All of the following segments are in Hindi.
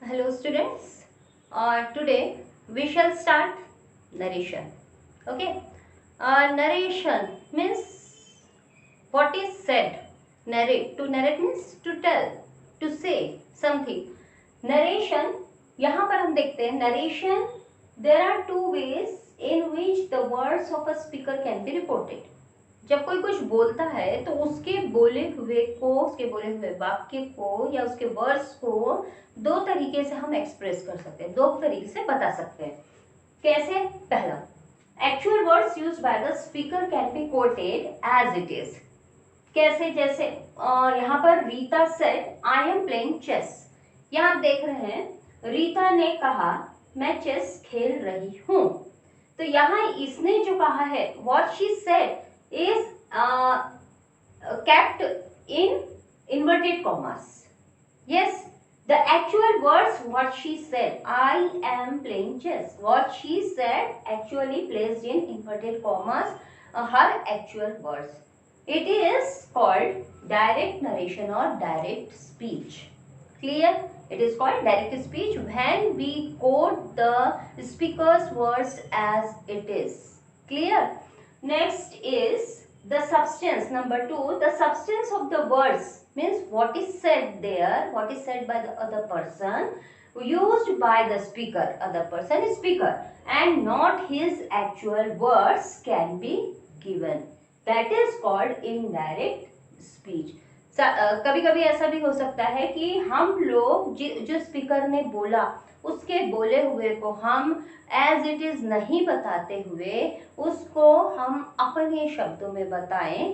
Hello students. Today we shall start narration. Okay. Narration means what is said. Narrate. To narrate means to tell, to say something. Narration. यहाँ पर हम देखते हैं narration. There are two ways in which the words of a speaker can be reported. जब कोई कुछ बोलता है तो उसके बोले हुए को, उसके बोले हुए वाक्य को या उसके वर्ड्स को दो तरीके से हम एक्सप्रेस कर सकते हैं, दो तरीके से बता सकते हैं. कैसे? पहला, actual words used by the speaker can be quoted as it is. कैसे? जैसे यहाँ पर Rita said I am playing chess. यहाँ आप देख रहे हैं रीता ने कहा मैं चेस खेल रही हूँ. तो यहाँ इसने जो कहा है what she said is kept in inverted commas. Yes, the actual words what she said, I am playing chess. What she said actually placed in inverted commas her actual words. It is called direct narration or direct speech. Clear? It is called direct speech when we quote the speaker's words as it is. Clear? Next is the substance. Number 2, the substance of the words means what is said there, what is said by the other person, used by the speaker. Other person is speaker and not his actual words can be given. That is called indirect speech. कभी कभी ऐसा भी हो सकता है कि हम लोग जो स्पीकर ने बोला उसके बोले हुए को हम एज इट इज नहीं बताते हुए उसको हम अपने शब्दों में बताएं,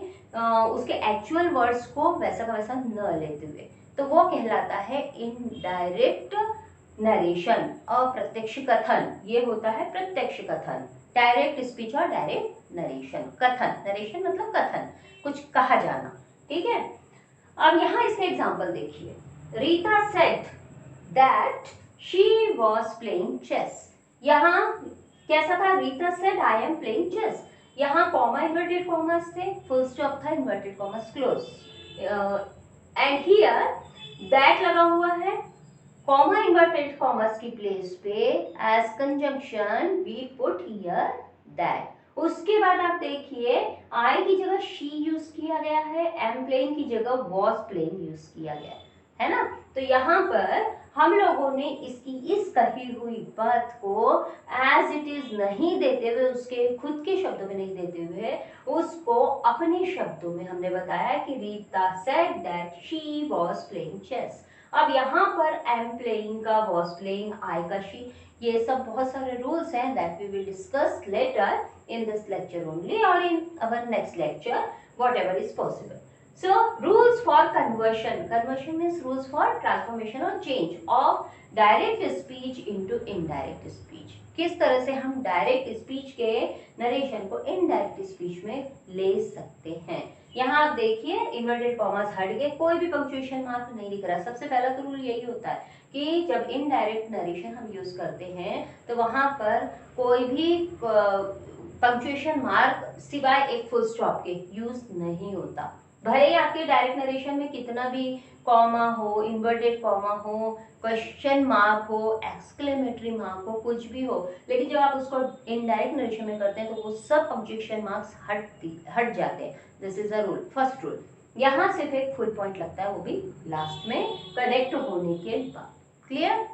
उसके एक्चुअल वर्ड्स को वैसा का वैसा न लेते हुए, तो वो कहलाता है इनडायरेक्ट नरेशन. अप्रत्यक्ष कथन, ये होता है प्रत्यक्ष कथन. डायरेक्ट स्पीच और डायरेक्ट नरेशन. कथन, नरेशन मतलब कथन, कुछ कहा जाना. ठीक है. अब यहाँ इसका एग्जाम्पल देखिए. Rita said that she was playing chess. यहाँ कैसा था? Rita said I am playing chess. यहाँ कॉमा इन्वर्टेड कॉमर्स थे, फुल स्टॉप था, inverted commas close, and here that लगा हुआ है. कॉमा इन्वर्टेड कॉमर्स की प्लेस पे as conjunction we put here that. उसके बाद आप देखिए आई की जगह शी यूज किया गया है, एम प्लेइंग की जगह वॉज प्लेइंग यूज किया गया है ना. तो यहाँ पर हम लोगों ने इसकी इस कही हुई बात को एज इट इज नहीं देते हुए, उसके खुद के शब्दों में नहीं देते हुए, उसको अपने शब्दों में हमने बताया कि Rita said that she was playing chess. अब यहाँ पर एम प्लेइंग का, वॉज प्लेइंग, आई का शी, ये सब बहुत सारे रूल्स हैं that we will discuss later in this lecture only or in our next lecture, whatever is possible. So rules for conversion. Conversion means rules for transformation or change of direct speech into indirect speech. किस तरह से हम डायरेक्ट स्पीच के नरेशन को इनडायरेक्ट स्पीच में ले सकते हैं. यहाँ आप देखिए इन्वर्टेड कॉमास हट गए, कोई भी पंक्चुएशन मार्क नहीं दिख रहा. सबसे पहला तो रूल यही होता है कि जब इनडायरेक्ट नरेशन हम यूज करते हैं तो वहां पर कोई भी पंक्चुएशन मार्क सिवाय एक फुल स्टॉप के यूज नहीं होता. भले ही आपके डायरेक्ट नरेशन में कितना भी कॉमा हो, इन्वर्टेड कॉमा हो, क्वेश्चन मार्क हो, एक्सक्लेमेटरी मार्क हो, कुछ भी हो, लेकिन जब आप उसको इनडायरेक्ट नरेशन में करते हैं तो वो सब पंक्चुएशन मार्क्स हट जाते हैं. This is a rule, first rule. यहाँ सिर्फ एक फुल पॉइंट लगता है, वो भी लास्ट में कनेक्ट होने के बाद. क्लियर?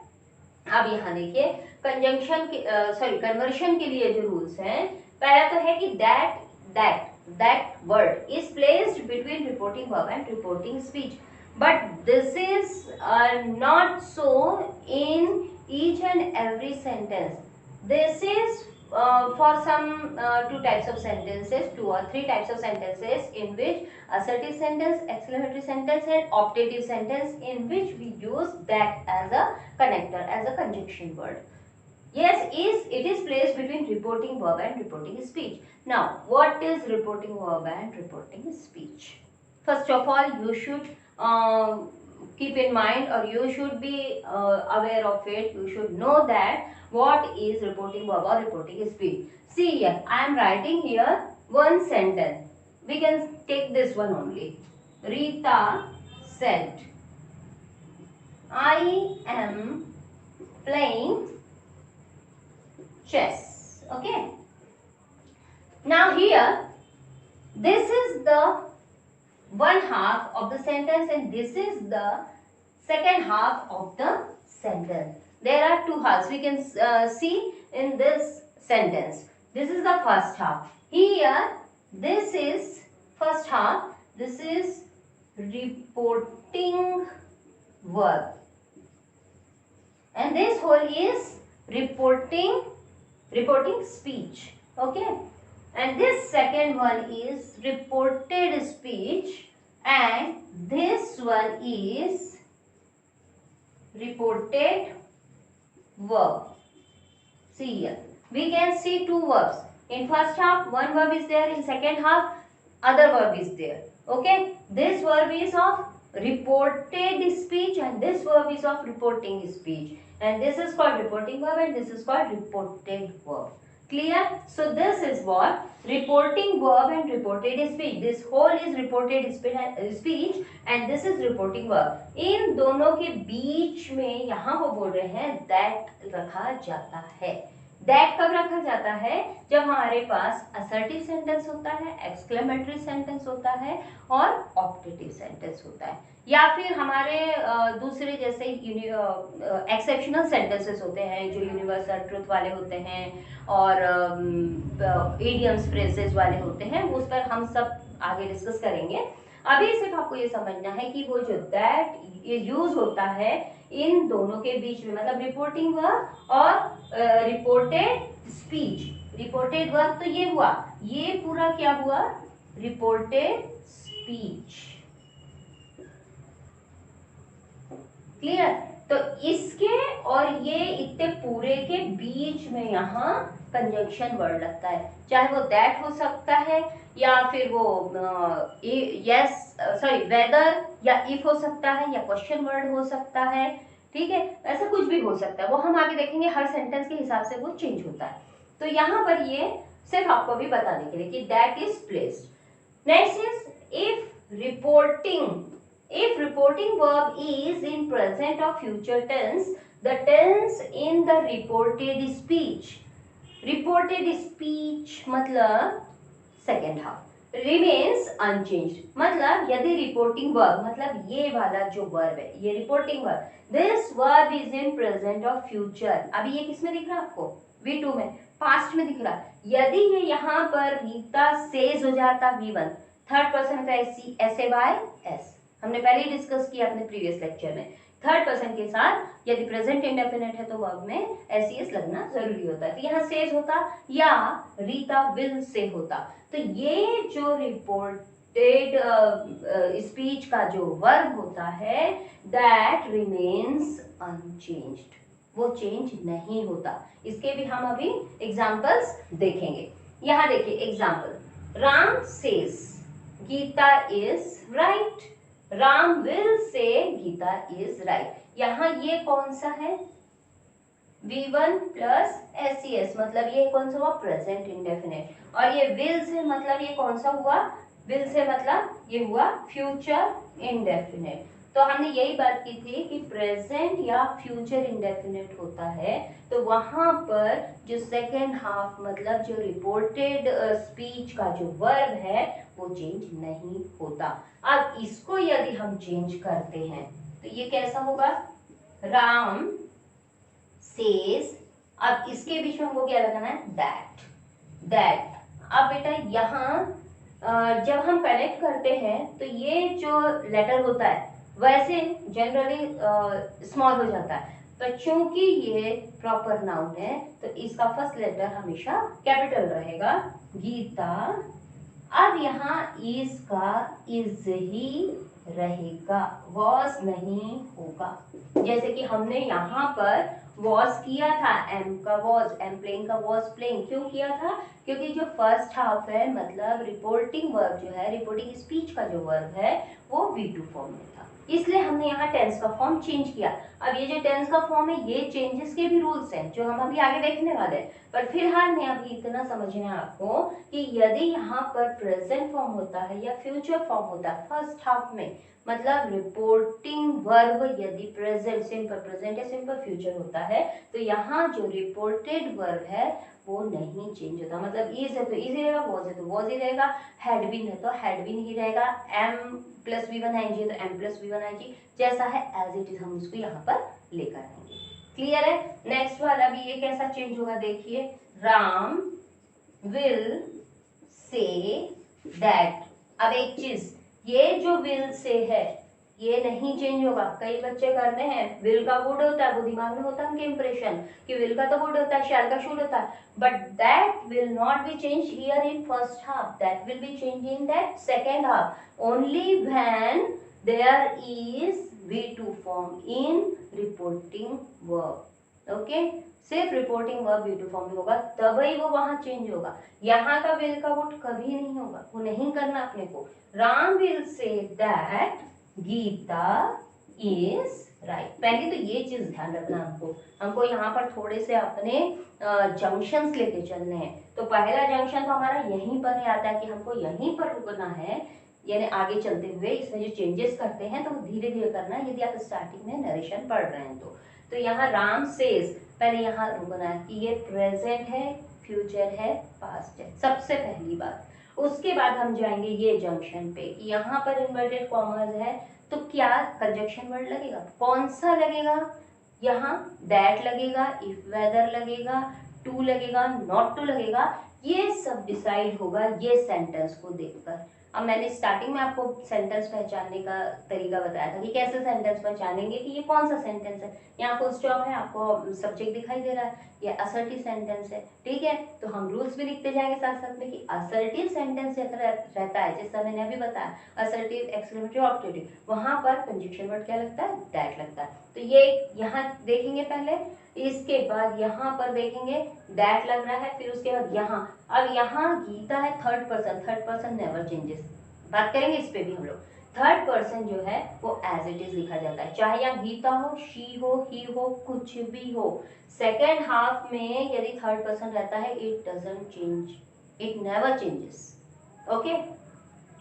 अब यहाँ देखिए कंजंक्शन के कन्वर्शन के लिए जो रूल्स हैं, पहला तो है कि that word is placed between reporting verb and reporting speech, but this is not so in each and every sentence. This is for some two types of sentences, 2 or 3 types of sentences in which assertive sentence, exclamatory sentence and optative sentence, in which we use that as a connector, as a conjunction word. Yes, it is placed between reporting verb and reporting speech. Now, what is reporting verb and reporting speech? First of all, you should keep in mind, or you should be aware of it. You should know that what is reporting verb or reporting speech. See here, I am writing here one sentence. We can take this one only. Rita said, I am playing chess. Okay, now here this is the one half of the sentence and this is the second half of the sentence. There are two halves we can see in this sentence. This is the first half. Here this is first half. This is reporting verb and this whole is reporting speech. Okay, and this second one is reported speech and this one is reported verb. See here we can see two verbs. In first half one verb is there, in second half other verb is there. Okay, this verb is of reported speech and this verb is of reporting speech, and this is called reporting verb and this is called reported verb. Clear? So this is what reporting verb and reported speech. This whole is reported speech and this is reporting verb. इन दोनों के बीच में यहाँ वो बोल रहे हैं that रखा जाता है. दैट कब रखा जाता है? जब हमारे पास असर्टिव सेंटेंस होता है, एक्सक्लेमेटरी सेंटेंस होता है और ऑप्टेटिव सेंटेंस होता है, या फिर हमारे दूसरे जैसे एक्सेप्शनल सेंटेंसेस होते हैं जो यूनिवर्सल ट्रुथ वाले होते हैं और इडियम्स फ्रेजेस वाले होते हैं, उस पर हम सब आगे डिस्कस करेंगे. अभी सिर्फ आपको ये समझना है कि वो जो दैट यूज होता है इन दोनों के बीच में, मतलब रिपोर्टिंग वर्ब और रिपोर्टेड स्पीच. रिपोर्टेड वर्ब तो ये हुआ, ये पूरा क्या हुआ? Reported speech. क्लियर? तो इसके और ये इतने पूरे के बीच में यहाँ कंजंक्शन वर्ड लगता है, चाहे वो दैट हो सकता है या फिर वो वेदर या इफ हो सकता है या क्वेश्चन वर्ड हो सकता है. ठीक है, ऐसा कुछ भी हो सकता है, वो हम आगे देखेंगे. हर सेंटेंस के हिसाब से वो चेंज होता है. तो यहाँ पर ये सिर्फ आपको भी बताने के लिए कि that is placed. Next is if reporting verb is in present or future tense, the tense in the reported speech मतलब सेकेंड हाफ remains unchanged. मतलब यदि रिपोर्टिंग वर्ब मतलब ये वाला जो वर्ब है, ये reporting verb, this verb is in present और फ्यूचर. अभी ये किस में दिख रहा है आपको? V2 में, पास्ट में दिख रहा है. यदि ये यहाँ पर रीता सेज हो जाता V1, थर्ड पर्सन का SAYS, हमने पहले ही डिस्कस किया अपने प्रीवियस लेक्चर में. थर्ड पर्सन के साथ यदि प्रेजेंट इंडेफिनिट है तो वर्ब में SES लगना जरूरी होता है. तो यहाँ सेज होता या रीता विल से होता. तो ये जो रिपोर्टेड स्पीच का जो वर्ब होता है दैट रिमेन्स अनचेंज्ड, वो चेंज नहीं होता. इसके भी हम अभी एग्जांपल्स देखेंगे. यहाँ देखिए example. Ram says Gita is right. Ram will say Gita is right. यहाँ ये कौन सा है? V1 प्लस SES, मतलब ये कौन सा हुआ? Present indefinite. और ये विल से मतलब ये कौन सा हुआ? विल से मतलब ये हुआ फ्यूचर इंडेफिनिट. तो हमने यही बात की थी कि प्रेजेंट या फ्यूचर इंडेफिनिट होता है तो वहां पर जो सेकेंड हाफ मतलब जो रिपोर्टेड स्पीच का जो वर्ब है वो चेंज नहीं होता. अब इसको यदि हम चेंज करते हैं तो ये कैसा होगा? राम सेज. अब इसके बीच में हमको क्या लगाना है? दैट. अब बेटा यहाँ जब हम कनेक्ट करते हैं तो ये जो लेटर होता है वैसे जनरली स्मॉल हो जाता है, पर चूंकि ये प्रॉपर नाउन है तो इसका फर्स्ट लेटर हमेशा कैपिटल रहेगा, गीता. अब यहाँ इसका इज ही रहेगा, वॉज नहीं होगा. जैसे कि हमने यहाँ पर वॉज किया था, एम का वॉज, एम प्लेइंग का वॉज प्लेइंग. क्यों किया था? क्योंकि जो फर्स्ट हाफ है मतलब रिपोर्टिंग वर्ब जो है, रिपोर्टिंग स्पीच का जो वर्ब है वो V2 फॉर्म में था. इसलिए हमने यहाँ टेंस का फॉर्म चेंज किया। अब ये जो टेंस का फॉर्म है ये चेंजेस के भी रूल्स हैं जो हम अभी आगे देखने वाले हैं, पर फिलहाल में अभी इतना समझना है आपको कि यदि यहाँ पर प्रेजेंट फॉर्म होता है या फ्यूचर फॉर्म होता है फर्स्ट हाफ में, मतलब रिपोर्टिंग वर्ब यदि प्रेजेंट, सिंपल प्रेजेंट या सिंपल फ्यूचर होता है, तो यहाँ जो रिपोर्टेड वर्ब है वो नहीं चेंज होता। मतलब इज है तो इज ही रहेगा, वॉज है तो वॉज ही रहेगा, हैड बीन है तो हैड बीन ही रहेगा, एम प्लस वी1 आईएनजी है तो एम प्लस वी1 आईएनजी, जैसा है एज इट इज हम उसको यहाँ पर लेकर आएंगे। क्लियर है? नेक्स्ट वाला भी ये कैसा चेंज होगा देखिए, राम विल से दैट। अब एक चीज, ये जो विल से है ये नहीं चेंज होगा। कई बच्चे करते हैं विल का वुड होता है, वो दिमाग में होता है उनके इंप्रेशन कि विल का तो वुड होता है, शैल का शुड होता है, but that will not be change here in first half, that will be change in that second half only when there is V2 form in reporting verb. Okay, सिर्फ रिपोर्टिंग वर्ब V2 फॉर्म में होगा तभी वो वहां चेंज होगा। यहाँ का विल का वुड कभी नहीं होगा, वो नहीं करना अपने को। Ram will say that Gita is right. पहले तो ये चीज ध्यान रखना हमको यहाँ पर थोड़े से अपने जंक्शंस लेके चलने हैं। तो पहला जंक्शन तो हमारा यहीं पर ही आता है कि हमको यहीं पर रुकना है, यानी आगे चलते हुए इसमें जो चेंजेस करते हैं तो धीरे धीरे करना है यदि आप स्टार्टिंग में नरेशन पढ़ रहे हैं तो यहाँ राम सेज, पहले यहाँ रुकना है कि ये प्रेजेंट है, फ्यूचर है, पास्ट है, सबसे पहली बात। उसके बाद हम जाएंगे ये जंक्शन पे कि यहाँ पर इन्वर्टेड कॉमर्स है तो क्या कंजक्शन वर्ड लगेगा, कौन सा लगेगा, यहाँ दैट लगेगा, इफ वेदर लगेगा, टू लगेगा, नॉट टू लगेगा, ये सब डिसाइड होगा ये सेंटेंस को देखकर। अब मैंने स्टार्टिंग में आपको सेंटेंस पहचानने का तरीका बताया था कि कैसे सेंटेंस पहचानेंगे कि ये कौन सा सेंटेंस है। यहाँ फुल स्टॉप है, आपको सब्जेक्ट दिखाई दे रहा है, ये असर्टिव सेंटेंस है, ठीक है। तो हम रूल्स भी लिखते जाएंगे साथ साथ में कि असर्टिव सेंटेंस रहता है, जैसा मैंने अभी बताया असर्टिव, एक्सक्लेमेटरी, ऑब्जेक्टिव, वहां पर कंजक्शन वर्ड क्या लगता है, दैट लगता है। तो ये यहाँ देखेंगे पहले, इसके बाद यहाँ पर देखेंगे दैट लग रहा है, फिर उसके बाद यहाँ। अब यहाँ गीता है थर्ड पर्सन नेवर चेंजेस, बात करेंगे इस पे भी हम लोग। थर्ड पर्सन जो है वो एज इट इज लिखा जाता है, चाहे यहाँ गीता हो, शी हो, ही हो, कुछ भी हो। सेकेंड हाफ में यदि थर्ड पर्सन रहता है it doesn't change, it never changes. Okay,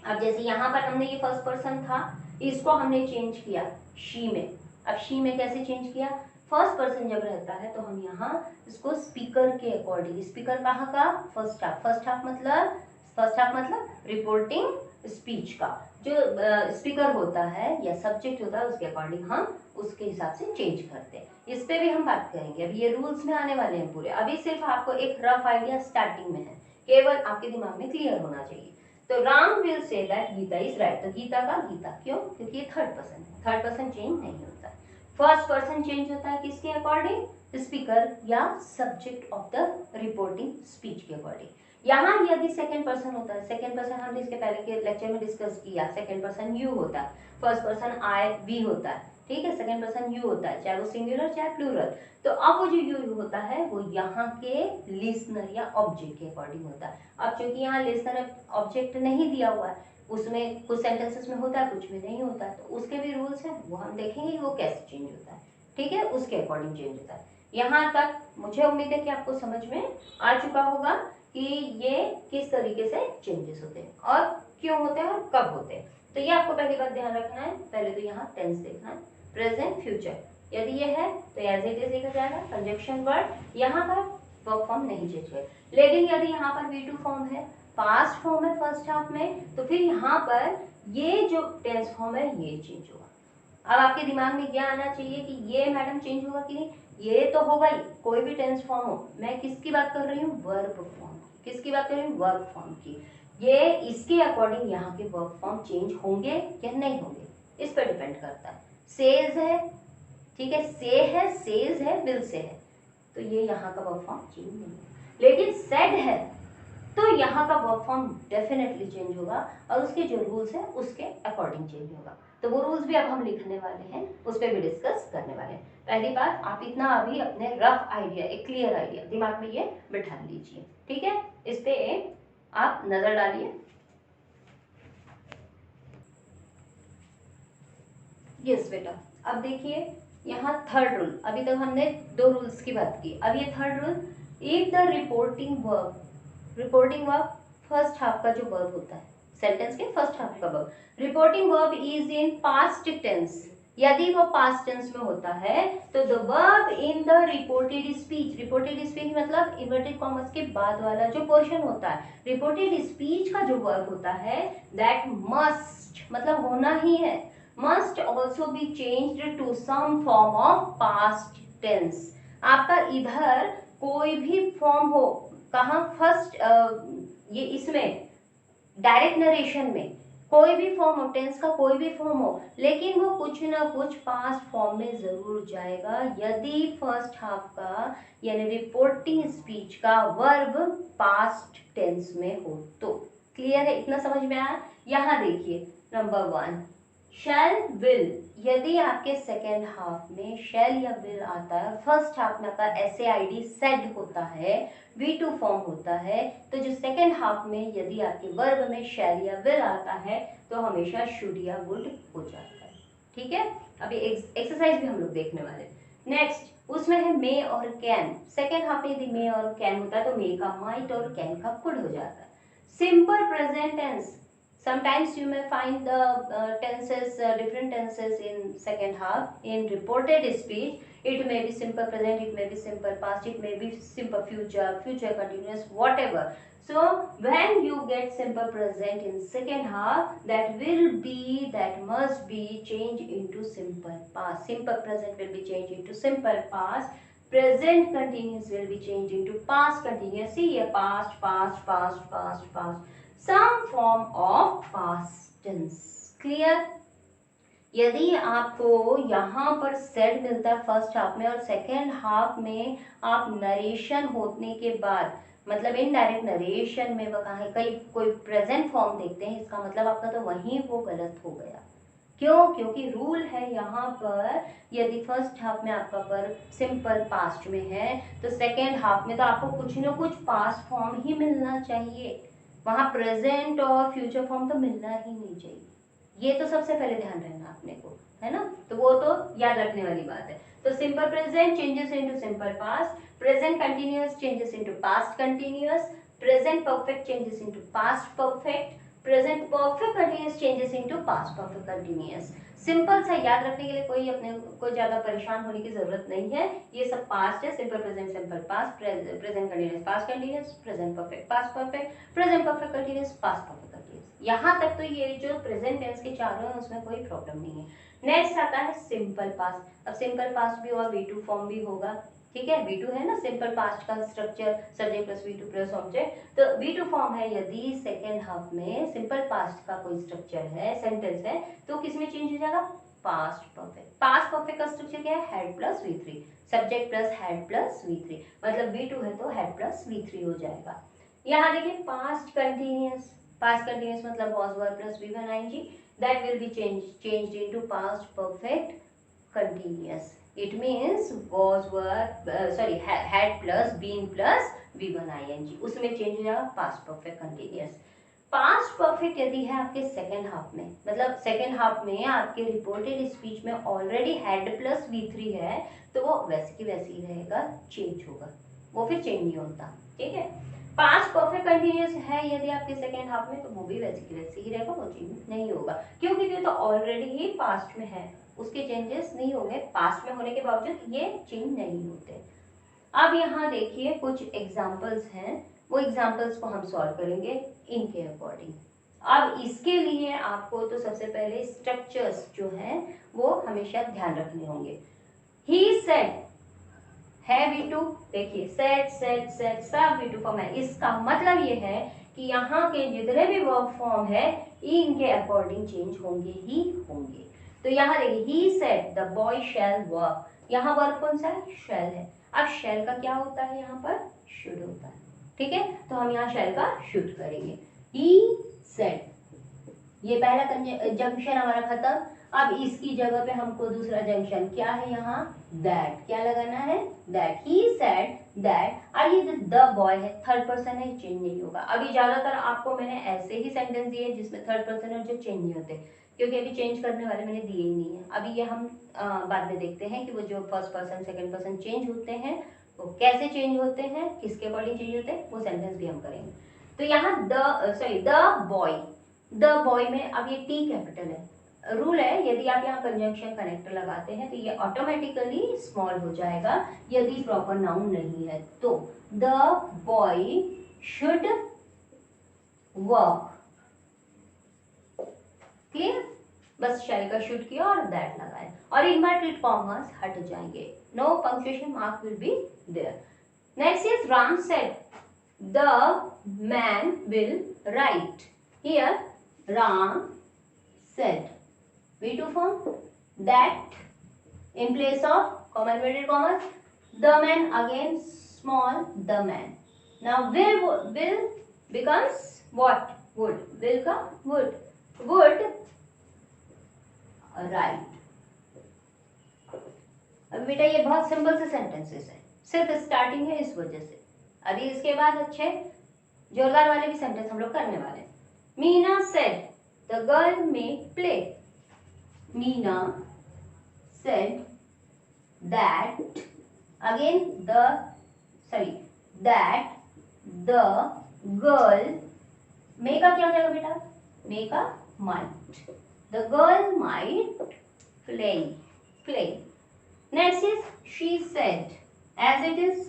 अब जैसे यहाँ पर हमने ये फर्स्ट पर्सन था, इसको हमने चेंज किया शी में। अब शी में कैसे चेंज किया, फर्स्ट पर्सन जब रहता है तो हम यहाँ इसको स्पीकर के अकॉर्डिंग, स्पीकर कहाँ का, फर्स्ट हाफ, फर्स्ट हाफ मतलब रिपोर्टिंग स्पीच का जो स्पीकर होता है या सब्जेक्ट होता है उसके अकॉर्डिंग हम उसके हिसाब से चेंज करते हैं। इस पे भी हम बात करेंगे, अभी ये रूल्स में आने वाले हैं पूरे, अभी सिर्फ आपको एक रफ आइडिया स्टार्टिंग में है, केवल आपके दिमाग में क्लियर होना चाहिए। तो Ram will say that Gita is right, तो गीता का गीता, क्यों, क्योंकि ये थर्ड पर्सन है, थर्ड पर्सन चेंज नहीं होता। फर्स्ट पर्सन चेंज होता है किसके अकॉर्डिंग, स्पीकर या subject of the reporting speech के अकॉर्डिंग। यहाँ यदि सेकंड पर्सन होता है, सेकंड पर्सन हमने इसके पहले के लेक्चर में डिस्कस किया, सेकंड पर्सन यू होता है, फर्स्ट पर्सन आई वी होता है, ठीक है, सेकंड पर्सन यू होता है, चाहे वो सिंगुलर चाहे प्लूरल। तो अब वो जो यू होता है वो यहाँ के लिसनर या ऑब्जेक्ट के अकॉर्डिंग होता है। अब चूंकि यहाँ लिसनर ऑब्जेक्ट नहीं दिया हुआ है, उसमें कुछ सेंटेंसेस में होता है कुछ में नहीं होता है, तो उसके भी रूल्स हैं, वो हम देखेंगे वो कैसे चेंज होता है, ठीक है, उसके अकॉर्डिंग चेंज होता है। यहाँ तक मुझे उम्मीद है कि आपको समझ में आ चुका होगा कि ये किस तरीके से चेंजेस होते हैं और क्यों होते हैं और कब होते हैं। तो ये आपको पहली बात ध्यान रखना है, पहले तो यहाँ टेंस देखना है, प्रेजेंट फ्यूचर, यदि ये है तो एज इट इज लिखा जाएगा, कंजक्शन वर्ड, यहाँ का वर्ब फॉर्म नहीं चेंज हुए। लेकिन यदि यहाँ पर V2 फॉर्म है, पास्ट फॉर्म है फर्स्ट हाफ में, तो फिर यहाँ पर ये जो टेंस फॉर्म है ये चेंज होगा। अब आपके दिमाग में क्या आना चाहिए कि ये मैडम चेंज होगा कि नहीं, ये तो होगा ही, कोई भी टेंस फॉर्म हो। मैं किसकी बात कर रही हूँ, वर्ब फॉर्म की, किसकी बात कर रही हूँ, वर्ब फॉर्म की। ये इसके अकॉर्डिंग यहाँ के वर्ब फॉर्म चेंज होंगे या नहीं होंगे, इस पर डिपेंड करता है। सेज है, ठीक है, से है, सेज है, विल से है, तो ये यहाँ का वर्ब फॉर्म चेंज नहीं होगा। लेकिन सेड है तो यहाँ का वर्ब फॉर्म डेफिनेटली चेंज होगा और उसके जो रूल्स है उसके अकॉर्डिंग चेंज होगा। तो वो रूल्स भी अब हम लिखने वाले हैं, उस पर भी डिस्कस करने वाले हैं। पहली बात, आप इतना अभी अपने रफ आइडिया, एक क्लियर आइडिया दिमाग में ये बिठा लीजिए, ठीक है, इस पे आप नजर डालिए। यस बेटा, अब देखिए यहाँ थर्ड रूल, अभी तक हमने दो रूल्स की बात की, अब ये third rule, if the reporting verb first half का जो वर्ब होता है सेंटेंस के फर्स्ट हाफ का verb, reporting verb is in past tense, यदि वो पास्ट टेंस में होता है तो the verb in the reported speech मतलब इन्वर्टेड कॉमर्स के बाद वाला जो पोर्शन होता है, रिपोर्टेड स्पीच का जो वर्ब होता है दैट मस्ट मतलब होना ही है, must also be changed to some form of past tense। आपका इधर कोई भी फॉर्म हो, कहाँ फर्स्ट ये इसमें डायरेक्ट नरेशन में कोई भी फॉर्म हो, टेंस का कोई भी फॉर्म हो, लेकिन वो कुछ ना कुछ पास्ट फॉर्म में जरूर जाएगा यदि फर्स्ट हाफ का यानी रिपोर्टिंग स्पीच का वर्ब पास्ट टेंस में हो तो। क्लियर है, इतना समझ में आया। यहाँ देखिए नंबर 1 शैल विल, यदि आपके सेकेंड हाफ में शैल या विल आता है, फर्स्ट हाफ में आपका SAID सेड होता है, V2 फॉर्म होता है, तो जो सेकेंड हाफ में यदि आपके वर्ब में शैल या विल आता है तो हमेशा शुड या वुड हो जाता है। ठीक है, अभी एक्सरसाइज भी हम लोग देखने वाले। नेक्स्ट उसमें है मे और कैन, सेकेंड हाफ में यदि मे और कैन होता है तो मे का माइट और कैन का कुड हो जाता है। Simple present tense, sometimes you may find the tenses different tenses in second half in reported speech, it may be simple present, it may be simple past, it may be simple future, future continuous, whatever। So when you get simple present in second half, that must be changed into simple past, simple present will be changed into simple past, present continuous will be changed into past continuous। see here, past, some form of past tense। clear। यदि आपको यहाँ पर सेड मिलता है फर्स्ट हाफ में और सेकेंड हाफ में आप नरेशन होने के बाद मतलब इनडायरेक्ट नरेशन में वो कहा कहीं कोई प्रेजेंट फॉर्म देखते हैं, इसका मतलब आपका तो वहीं वो गलत हो गया। क्यों? क्योंकि रूल है यहाँ पर यदि फर्स्ट हाफ में आपका वर्ब सिंपल पास्ट में है तो सेकेंड हाफ में तो आपको कुछ ना कुछ पास्ट फॉर्म ही मिलना चाहिए, वहां प्रेजेंट और फ्यूचर फॉर्म तो मिलना ही नहीं चाहिए। ये तो सबसे पहले ध्यान रहना अपने को, है ना, तो वो तो याद रखने वाली बात है। तो simple present changes into simple past, present continuous changes into past continuous, present perfect changes into past perfect, present perfect continuous changes into past perfect continuous. Simple सा याद रखने के लिए कोई अपने को ज्यादा परेशान होने की जरूरत नहीं है, ये सब पास्ट है, simple present simple past, present continuous past continuous, present perfect past perfect, present perfect continuous past perfect continuous. यहाँ तक तो ये जो प्रेजेंट टेंस के चारों हैं उसमें कोई प्रॉब्लम नहीं है। नेक्स्ट आता है सिंपल पास्ट। अब सिंपल पास्ट भी होगा, V2 फॉर्म भी होगा, ठीक है, V2 है ना सिंपल पास्ट का structure, subject plus V2 plus object, तो V2 फॉर्म है यदि सेकेंड हाफ में सिंपल पास्ट का कोई स्ट्रक्चर है, सेंटेंस है, तो किसमें चेंज हो जाएगा? Past perfect. पास्ट परफेक्ट का स्ट्रक्चर क्या है? Head plus V3, subject plus head plus V3, मतलब V2 है तो हेड प्लस V3 हो जाएगा। यहाँ देखिए पास्ट कंटिन्यूअस, पास्ट कंटिन्यूअस मतलब was were plus V1 ing, that will be changed into past perfect continuous। it means was were had plus been plus V1 ing, उसमें चेंज हो जाएगा past perfect continuous. Past perfect यदि है आपके सेकेंड हाफ में, मतलब सेकेंड हाफ में आपके रिपोर्टेड स्पीच में ऑलरेडी हेड प्लस V3 है तो वो वैसे की वैसे ही रहेगा, चेंज होगा, वो फिर चेंज नहीं होता। ठीक है, पास्ट परफेक्ट कंटिन्यूअस है यदि आपके सेकेंड हाफ में तो वो भी वैसे की वैसे ही रहेगा, वो चेंज नहीं होगा क्योंकि ये तो ऑलरेडी ही पास्ट में है, उसके चेंजेस नहीं होंगे, पास्ट में होने के बावजूद ये चेंज नहीं होते। अब यहाँ देखिए कुछ एग्जाम्पल्स हैं, वो एग्जाम्पल्स को हम सॉल्व करेंगे इनके अकॉर्डिंग। अब इसके लिए आपको तो सबसे पहले स्ट्रक्चर्स जो हैं वो हमेशा ध्यान रखने होंगे। ही सेड है V2, देखिए सेड सेड सेड सब V2 फॉर्म है, इसका मतलब ये है कि यहाँ के जितने भी वर्ब फॉर्म है इनके अकॉर्डिंग चेंज होंगे ही होंगे। तो यहाँ देखिए he said the boy shall work, यहाँ वर्ब कौन सा है? शैल है। अब शैल का क्या होता है? यहाँ पर शुड होता है, ठीक है, तो हम यहाँ शैल का शुड करेंगे। ही सेड, ये पहला जंक्शन हमारा खत्म। अब इसकी जगह पे हमको दूसरा जंक्शन क्या है? यहाँ दैट, क्या लगाना है? दैट, ही सेड दैट, अब ये द बॉय है, थर्ड पर्सन है, चेंज नहीं होगा। अभी ज्यादातर आपको मैंने ऐसे ही सेंटेंस दिए जिसमें थर्ड पर्सन है जो चेंज नहीं होते, क्योंकि अभी चेंज करने वाले मैंने दिए ही नहीं है। अभी ये हम बाद में देखते हैं कि वो जो first person second person change होते हैं वो कैसे चेंज होते हैं, किसके अकॉर्डिंग चेंज होते हैं, वो सेंटेंस भी हम करेंगे। तो यहाँ द बॉय में अब ये टी कैपिटल है। रूल है यदि आप यहाँ कंजंक्शन कनेक्टर लगाते हैं तो ये ऑटोमेटिकली स्मॉल हो जाएगा यदि प्रॉपर नाउन नहीं है तो। The boy should work, clear. बस शैल का शुड किया और दैट लगाए और इन्वर्टेड कॉमर्स हट जाएंगे, no punctuation mark will be there. Next is Ram said the man will write. Here Ram said V2 form, that in place of comma inverted commas, the man again small the man. Now will becomes what? Would. Will का would. Would right. अब बेटा ये बहुत सिंपल से सेंटेंसेस है, सिर्फ स्टार्टिंग है इस वजह से। अभी इसके बाद अच्छे जोरदार वाले भी सेंटेंस हम लोग करने वाले हैं। Meena said the girl may play. Meena said that that the girl may का क्या हो जाएगा बेटा, may का might, the girl might play. Next is she said, as it is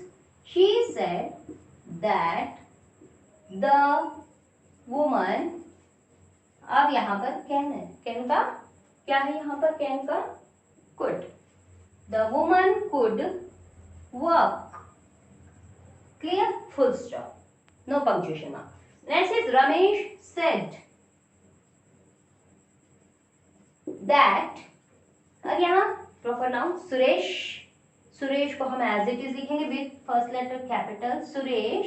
she said that the woman, अब यहाँ पर कैन है, कैन का क्या है, यहाँ पर कैन का could, the woman could work, clear, full stop, no punctuation mark. Next is Ramesh said that, अब यहाँ प्रॉपर नाउन सुरेश को हम एज इट इज लिखेंगे with first letter capital Suresh.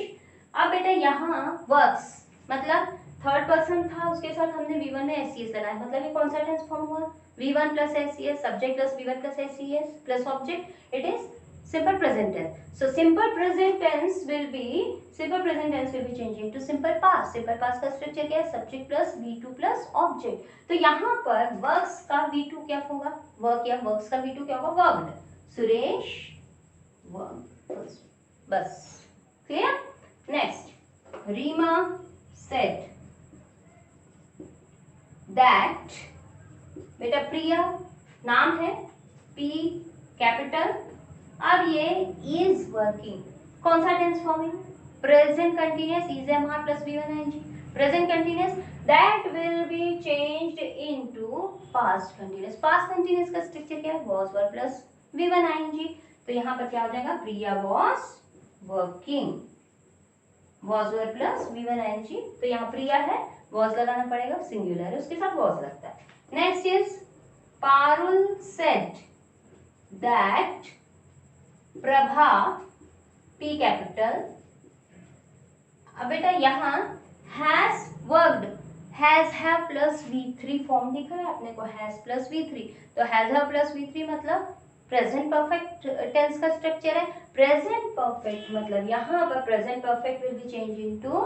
अब बेटा यहाँ वर्क्स मतलब थर्ड पर्सन था, उसके साथ हमने V1 में SES लगाया, मतलब ये कौन सा टेंस फॉर्म हुआ, V1 plus SES, subject plus V1 plus SES plus object, it is simple present tense. So simple present tense will be changing to simple past. Simple past का स्ट्रक्चर क्या है, subject plus V2 plus object. तो यहाँ पर वर्क्स का V2 क्या होगा, वर्क या वर्क्स का V2 क्या होगा, वर्क्ड, सुरेश वर्क, बस clear. Next Rima said that, बेटा प्रिया नाम है, P कैपिटल, अब ये इज वर्किंग, कौन सा टेंस फॉर्म है, present continuous, is am are plus V1 ING, present continuous, that will be changed into past continuous. Past continuous का स्ट्रक्चर क्या है, was were plus V1 ING, तो यहाँ पर क्या हो जाएगा, Priya was working, was were plus V1 ING, तो यहाँ प्रिया है, वॉज लगाना पड़ेगा, सिंगुलर है उसके साथ वॉज लगता है। Next is Parul said that Prabha, P capital, अब बेटा यहाँ has worked, has have plus V3 form दिखा है आपने को, हैज प्लस V3, तो हैज हैव प्लस V3 मतलब प्रेजेंट परफेक्ट टेंस का स्ट्रक्चर है। प्रेजेंट परफेक्ट मतलब यहाँ पर present perfect will be change into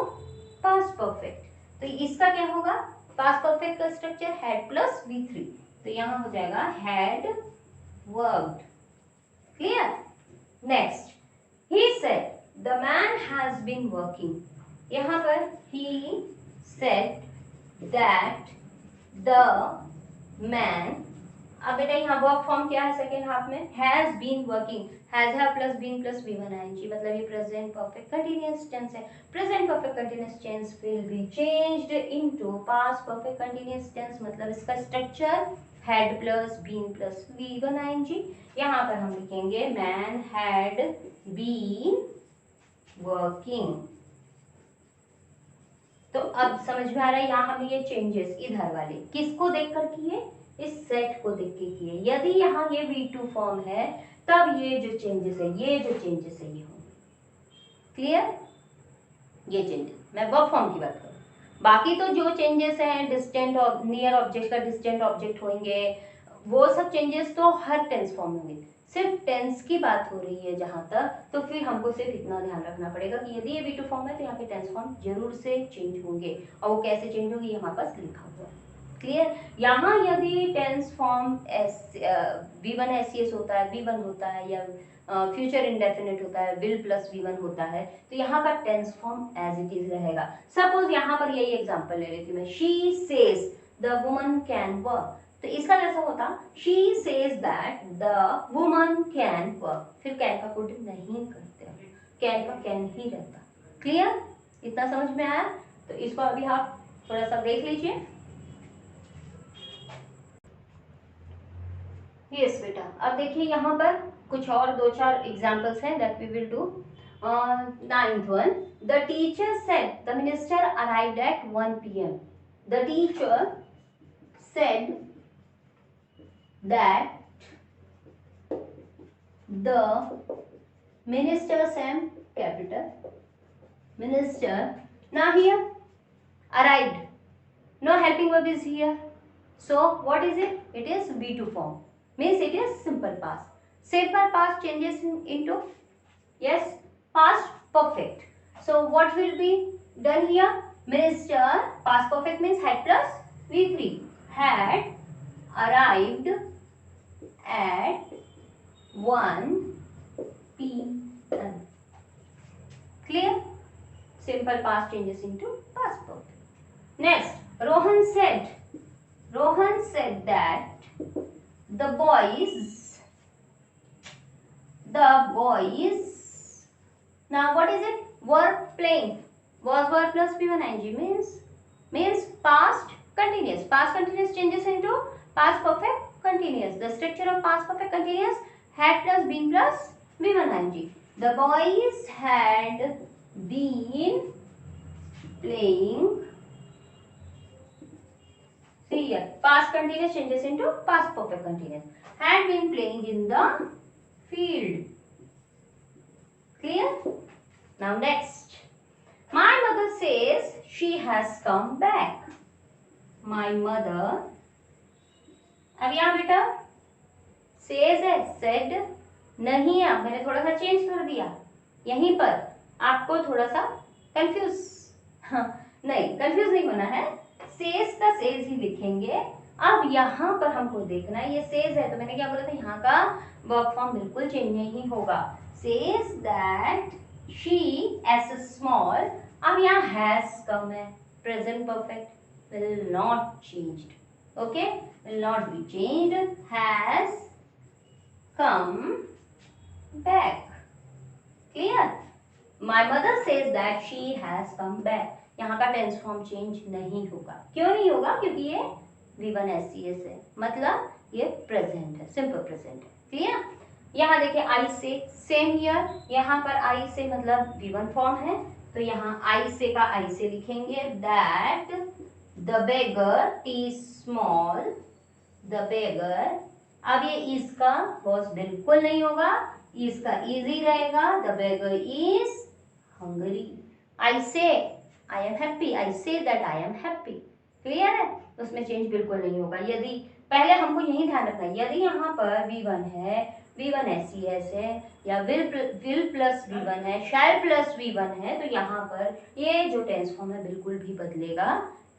past perfect, तो इसका क्या होगा, पास्ट परफेक्ट का स्ट्रक्चर हैड प्लस V3, तो यहाँ हो जाएगा had worked, clear. Next he said the man has been working, यहाँ पर he said that the man, अब बेटा यहाँ वर्क फॉर्म क्या है सेकेंड हाफ में, has been working, has have plus been plus V1 ING, मतलब ये प्रेजेंट परफेक्ट कंटीन्यूअस टेंस है। Present perfect continuous tense will be changed into past perfect continuous tense, मतलब इसका structure had plus been plus V1 ING। यहाँ पर हम लिखेंगे मैन हैड बीन वर्किंग। तो अब समझ में आ रहा है, यहाँ हमने ये चेंजेस इधर वाले किसको देखकर किए, इस सेट को देख के किए। यदि यहाँ ये V2 फॉर्म है तब ये जो चेंजेस है ये होंगे, क्लियर। ये चेंजेस मैं वर्ब फॉर्म की बात करूँ, बाकी तो जो चेंजेस हैं डिस्टेंट और नियर ऑब्जेक्ट का डिस्टेंट ऑब्जेक्ट होंगे, वो सब चेंजेस तो हर टेंस फॉर्म में होंगे। सिर्फ टेंस की बात हो रही है जहां तक, तो फिर हमको सिर्फ इतना ध्यान रखना पड़ेगा कि यदि ये V2 फॉर्म है तो यहाँ के टेंस फॉर्म जरूर से चेंज होंगे, और वो कैसे चेंज होंगे ये हमारे पास लिखा हुआ है, क्लियर। यहाँ यदि टेंस फॉर्म V1 SES होता है, V1 होता है, या फ्यूचर इंडेफिनिट होता है, विल प्लस V1 होता है, तो यहाँ का tense form as it is रहेगा। सपोज यहाँ पर यही एग्जांपल ले रही थी मैं, she says the woman can work, तो इसका कैसा होता, she says that the woman can work, फिर कैन का कुड नहीं करते, कैन का कैन ही रहता। क्लियर, इतना समझ में आया? तो इसको अभी आप थोड़ा सा देख लीजिए। यस बेटा, अब देखिए यहाँ पर कुछ और दो चार एग्जांपल्स हैं that we will do. 9th one, the teacher said the minister arrived at 1 PM. The teacher said that the minister, Sam capital, minister, now here arrived, no helping verb is here, so what is it? It is V2 form, means it is simple past. Simple past changes into, yes, past perfect. So what will be done here? Minister, past perfect means had plus V3, had arrived at 1 PM. Clear? Simple past changes into past perfect. Next, Rohan said that the boys, now what is it? Were playing. Was verb plus V1 ing means past continuous. Past continuous changes into past perfect continuous. The structure of past perfect continuous, had plus been plus V1 ing. The boys had been playing. See here, past continuous changes into past perfect continuous. Had been playing in the field. Clear? Now next, my mother says she has come back. My mother, अब यहाँ बेटा says है, said नहीं है, मैंने थोड़ा सा चेंज कर दिया, यहीं पर आपको थोड़ा सा कंफ्यूज नहीं होना है, सेज का सेज ही लिखेंगे। अब यहाँ पर हमको देखना है, ये सेज है तो मैंने क्या बोला था, यहाँ का वर्ब फॉर्म बिल्कुल चेंज नहीं होगा। Says that she S small, अब यहाँ हैज कम है, present perfect, will not changed, okay, will not be changed, has come back. Clear? My mother says that she has come back. यहाँ का टेंस फॉर्म चेंज नहीं होगा। क्यों नहीं होगा? क्योंकि ये V1 SES है, मतलब ये प्रेजेंट है, सिंपल प्रेजेंट है। क्लियर? यहाँ देखिए I से, सेम हियर, यहाँ पर I से मतलब V1 फॉर्म है, तो यहाँ I से का I से लिखेंगे that the beggar, T small, the beggar, अब ये इसका वॉज बिल्कुल नहीं होगा, इसका इजी रहेगा, the beggar is hungry. I say I am happy, I say that I am happy. Clear है? उसमें चेंज बिल्कुल नहीं होगा। यदि पहले हमको यही ध्यान रखना है, यदि यहाँ पर V1 है, V1 SES है, या विल प्लस V1 है, शैल प्लस V1 है, तो यहाँ पर ये जो टेंस फॉर्म है बिल्कुल भी बदलेगा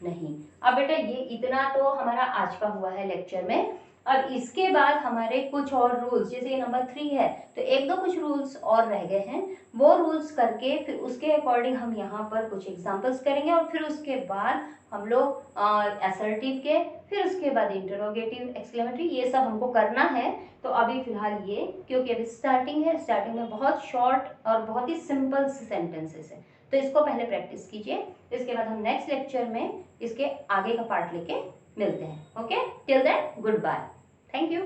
नहीं। अब बेटा ये इतना तो हमारा आज का हुआ है लेक्चर में। अब इसके बाद हमारे कुछ और रूल्स, जैसे नंबर 3 है तो एक दो कुछ रूल्स और रह गए हैं, वो रूल्स करके फिर उसके अकॉर्डिंग हम यहाँ पर कुछ एग्जांपल्स करेंगे, और फिर उसके बाद हम लोग असर्टिव के, फिर उसके बाद इंटरोगेटिव, एक्सक्लेमेटरी, ये सब हमको करना है। तो अभी फिलहाल ये, क्योंकि अभी स्टार्टिंग है, स्टार्टिंग में बहुत शॉर्ट और बहुत ही सिंपल सेंटेंसेस है, तो इसको पहले प्रैक्टिस कीजिए, इसके बाद हम नेक्स्ट लेक्चर में इसके आगे का पार्ट लेके मिलते हैं। Okay, till then good bye, thank you.